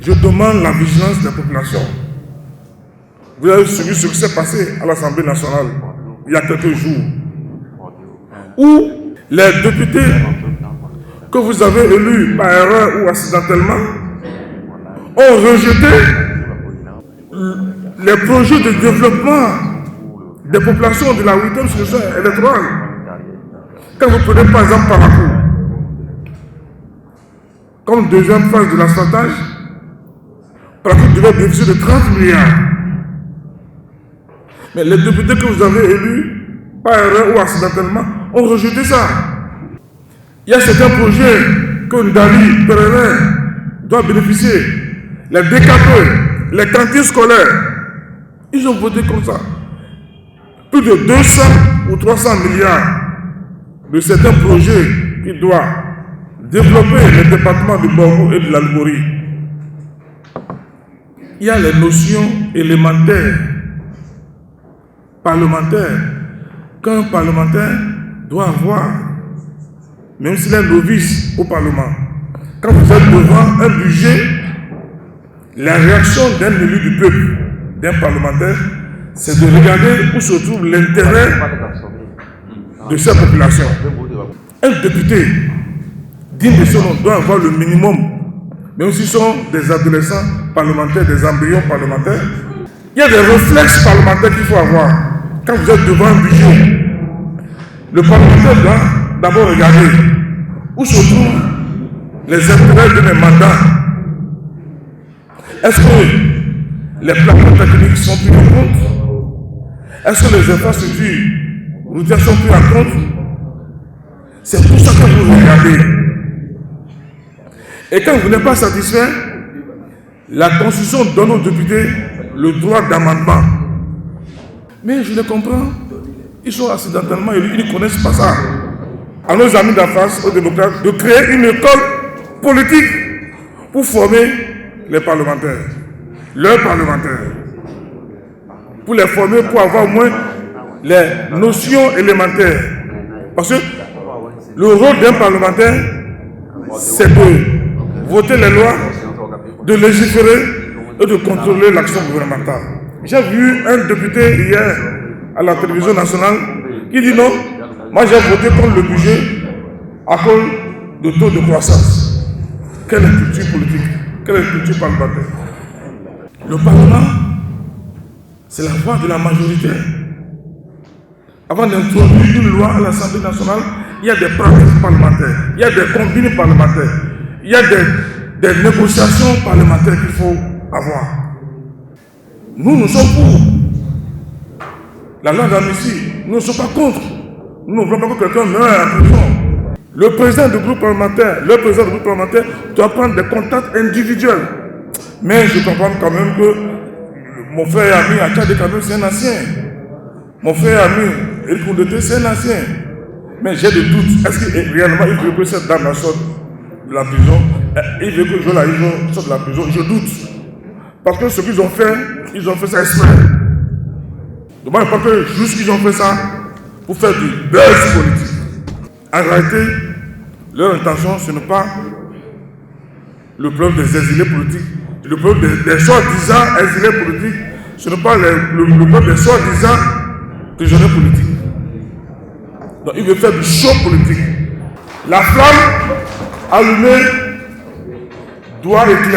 Je demande la vigilance des populations. Vous avez suivi ce qui s'est passé à l'Assemblée nationale il y a quelques jours, où les députés que vous avez élus par erreur ou accidentellement ont rejeté les projets de développement des populations de la 8e session électorale. Quand vous prenez par exemple Parakou, comme deuxième phase de l'asphaltage, Parakou devait bénéficier de 30 milliards. Mais les députés que vous avez élus, par erreur ou accidentellement, ont rejeté ça. Il y a certains projets que Ndali, Pérénin, doit bénéficier. Les DKP, les cantines scolaires, ils ont voté comme ça. Plus de 200 ou 300 milliards de certains projets qui doivent développer les départements du Borgo et de l'Algérie. Il y a les notions élémentaires, parlementaires, qu'un parlementaire doit avoir, même s'il est novice au Parlement. Quand vous êtes devant un budget, la réaction d'un élu du peuple, d'un parlementaire, c'est de regarder où se trouve l'intérêt de cette population. Un député digne de son nom doit avoir le minimum, même s'ils sont des adolescents parlementaires, des embryons parlementaires. Il y a des réflexes parlementaires qu'il faut avoir. Quand vous êtes devant un budget, le parlementaire doit d'abord regarder où se trouvent les intérêts de mes mandats. Est-ce que les plans techniques sont pris en compte? Est-ce que les infrastructures routières sont prises en compte? C'est tout ça que vous regardez. Et quand vous n'êtes pas satisfait, la Constitution donne aux députés le droit d'amendement. Mais je les comprends. Ils sont accidentellement élus, ils ne connaissent pas ça. À nos amis d'en face, aux démocrates, de créer une école politique pour former les parlementaires, leurs parlementaires, pour les former, pour avoir au moins les notions élémentaires. Parce que le rôle d'un parlementaire, c'est de voter les lois, de légiférer et de contrôler l'action gouvernementale. J'ai vu un député hier à la télévision nationale qui dit non, moi j'ai voté contre le budget à cause de taux de croissance. Quelle culture politique? Quelle culture parlementaire? Le Parlement, c'est la voix de la majorité. Avant d'introduire une loi à l'Assemblée nationale, il y a des pratiques parlementaires, il y a des combines parlementaires, il y a des négociations parlementaires qu'il faut avoir. Nous sommes pour la loi d'amnistie, nous ne sommes pas contre. Nous ne voulons pas que quelqu'un meure en prison. Le président du groupe parlementaire, doit prendre des contacts individuels. Mais je comprends quand même que mon frère et ami Achade Kamel, c'est un ancien. Mon frère et ami Eric Koundété, c'est un ancien. Mais j'ai des doutes. Est-ce que réellement il veut que cette dame sorte de la prison? Il veut que Jola sorte de la prison? Je doute. Parce que ce qu'ils ont fait ça exprès. Donc moi je pense que juste qu'ils ont fait ça pour faire du buzz politique. En réalité, leur intention, ce n'est pas le problème des exilés politiques. Le problème des soi-disant exilés politiques, ce n'est pas le problème des soi-disant prisonniers politiques. Donc il veut faire du show politique. La flamme allumée doit éclairer.